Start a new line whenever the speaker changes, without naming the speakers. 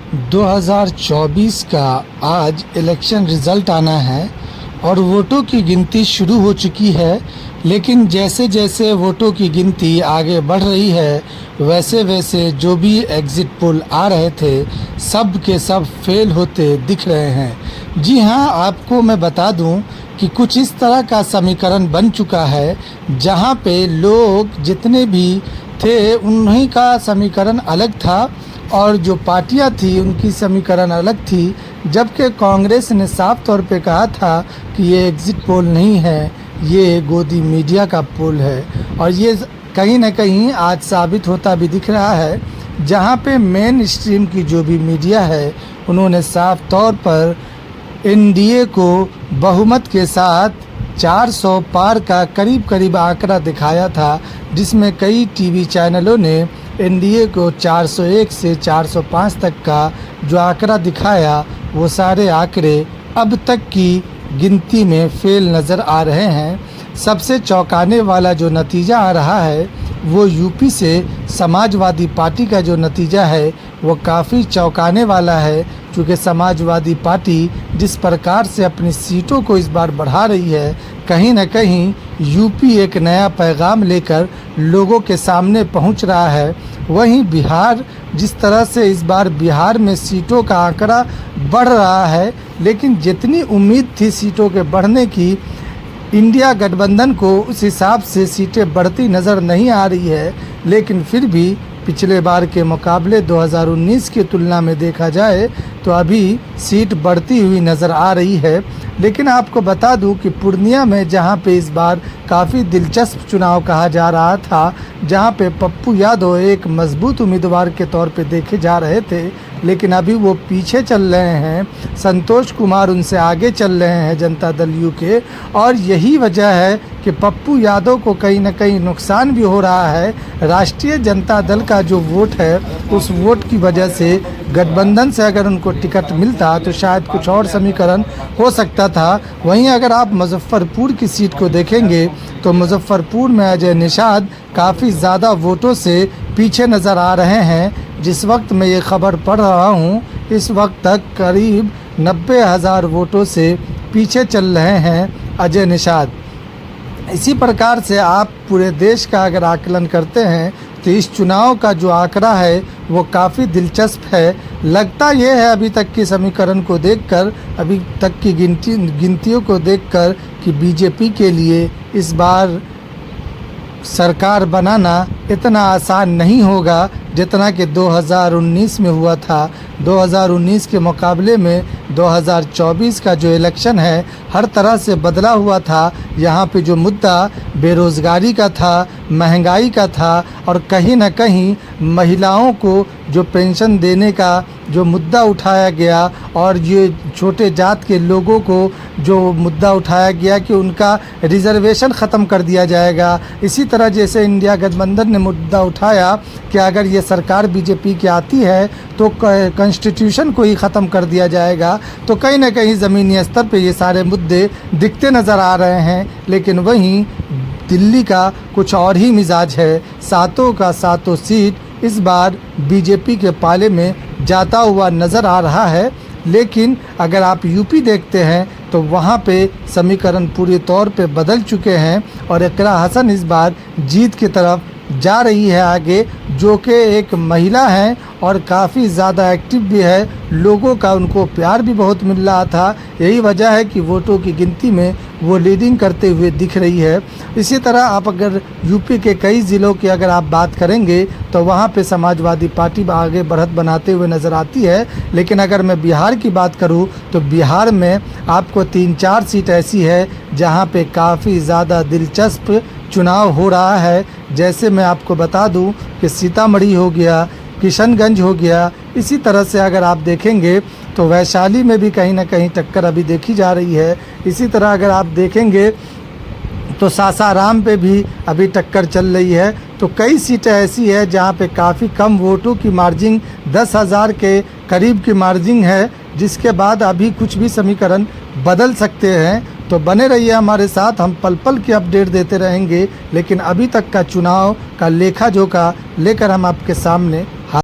2024 का आज election result आना है और वोटों की गिनती शुरू हो चुकी है। लेकिन जैसे जैसे वोटों की गिनती आगे बढ़ रही है वैसे वैसे जो भी एग्ज़िट पोल आ रहे थे सब के सब फेल होते दिख रहे हैं। जी हाँ, आपको मैं बता दूं कि कुछ इस तरह का समीकरण बन चुका है जहां पे लोग जितने भी थे उन्हीं का समीकरण अलग था और जो पार्टियां थी उनकी समीकरण अलग थी। जबकि कांग्रेस ने साफ तौर पे कहा था कि ये एग्ज़िट पोल नहीं है, ये गोदी मीडिया का पोल है। और ये कहीं ना कहीं आज साबित होता भी दिख रहा है जहां पे मेन स्ट्रीम की जो भी मीडिया है उन्होंने साफ तौर पर एनडीए को बहुमत के साथ 400 पार का करीब आंकड़ा दिखाया था, जिसमें कई टीवी चैनलों ने एनडीए को 401 से 405 तक का जो आंकड़ा दिखाया वो सारे आंकड़े अब तक की गिनती में फेल नज़र आ रहे हैं। सबसे चौंकाने वाला जो नतीजा आ रहा है वो यूपी से समाजवादी पार्टी का जो नतीजा है वो काफ़ी चौंकाने वाला है, क्योंकि समाजवादी पार्टी जिस प्रकार से अपनी सीटों को इस बार बढ़ा रही है, कहीं ना कहीं यूपी एक नया पैगाम लेकर लोगों के सामने पहुंच रहा है। वहीं बिहार जिस तरह से इस बार बिहार में सीटों का आंकड़ा बढ़ रहा है, लेकिन जितनी उम्मीद थी सीटों के बढ़ने की, इंडिया गठबंधन को उस हिसाब से सीटें बढ़ती नज़र नहीं आ रही है। लेकिन फिर भी पिछले बार के मुकाबले 2019 की तुलना में देखा जाए तो अभी सीट बढ़ती हुई नज़र आ रही है। लेकिन आपको बता दूं कि पूर्णिया में जहां पे इस बार काफ़ी दिलचस्प चुनाव कहा जा रहा था, जहां पे पप्पू यादव एक मजबूत उम्मीदवार के तौर पे देखे जा रहे थे, लेकिन अभी वो पीछे चल रहे हैं। संतोष कुमार उनसे आगे चल रहे हैं जनता दल यू के, और यही वजह है कि पप्पू यादव को कहीं ना कहीं नुकसान भी हो रहा है। राष्ट्रीय जनता दल का जो वोट है उस वोट की वजह से गठबंधन से अगर उनको टिकट मिलता तो शायद कुछ और समीकरण हो सकता था। वहीं अगर आप मुजफ्फरपुर की सीट को देखेंगे तो मुजफ्फरपुर में अजय निषाद काफ़ी ज़्यादा वोटों से पीछे नज़र आ रहे हैं। जिस वक्त मैं ये खबर पढ़ रहा हूँ इस वक्त तक करीब 90,000 वोटों से पीछे चल रहे हैं अजय निषाद। इसी प्रकार से आप पूरे देश का अगर आकलन करते हैं तो इस चुनाव का जो आंकड़ा है वो काफ़ी दिलचस्प है। लगता ये है अभी तक की समीकरण को देखकर, अभी तक की गिनतियों को देखकर कि बीजेपी के लिए इस बार सरकार बनाना इतना आसान नहीं होगा जितना कि 2019 में हुआ था। 2019 के मुकाबले में 2024 का जो इलेक्शन है हर तरह से बदला हुआ था। यहाँ पे जो मुद्दा बेरोज़गारी का था, महंगाई का था, और कहीं ना कहीं महिलाओं को जो पेंशन देने का जो मुद्दा उठाया गया, और ये छोटे जात के लोगों को जो मुद्दा उठाया गया कि उनका रिजर्वेशन ख़त्म कर दिया जाएगा। इसी तरह जैसे इंडिया गठबंधन ने मुद्दा उठाया कि अगर ये सरकार बीजेपी की आती है तो कॉन्स्टिट्यूशन को ही ख़त्म कर दिया जाएगा। तो कहीं ना कहीं ज़मीनी स्तर पे ये सारे मुद्दे दिखते नज़र आ रहे हैं। लेकिन वहीं दिल्ली का कुछ और ही मिजाज है। सातों का सातों सीट इस बार बीजेपी के पाले में जाता हुआ नज़र आ रहा है। लेकिन अगर आप यूपी देखते हैं तो वहाँ पे समीकरण पूरे तौर पे बदल चुके हैं और इकरा हसन इस बार जीत की तरफ जा रही है आगे, जो कि एक महिला हैं और काफ़ी ज़्यादा एक्टिव भी है। लोगों का उनको प्यार भी बहुत मिल रहा था। यही वजह है कि वोटों की गिनती में वो लीडिंग करते हुए दिख रही है। इसी तरह आप अगर यूपी के कई ज़िलों की अगर आप बात करेंगे तो वहाँ पे समाजवादी पार्टी आगे बढ़त बनाते हुए नज़र आती है। लेकिन अगर मैं बिहार की बात करूँ तो बिहार में आपको 3-4 सीट ऐसी है जहाँ पे काफ़ी ज़्यादा दिलचस्प चुनाव हो रहा है। जैसे मैं आपको बता दूं कि सीतामढ़ी हो गया, किशनगंज हो गया। इसी तरह से अगर आप देखेंगे तो वैशाली में भी कहीं ना कहीं टक्कर अभी देखी जा रही है। इसी तरह अगर आप देखेंगे तो सासाराम पे भी अभी टक्कर चल रही है। तो कई सीटें ऐसी है जहां पे काफ़ी कम वोटों की मार्जिन 10,000 के करीब की मार्जिन है, जिसके बाद अभी कुछ भी समीकरण बदल सकते हैं। तो बने रहिए हमारे साथ, हम पल पल की अपडेट देते रहेंगे। लेकिन अभी तक का चुनाव का लेखा जोखा लेकर हम आपके सामने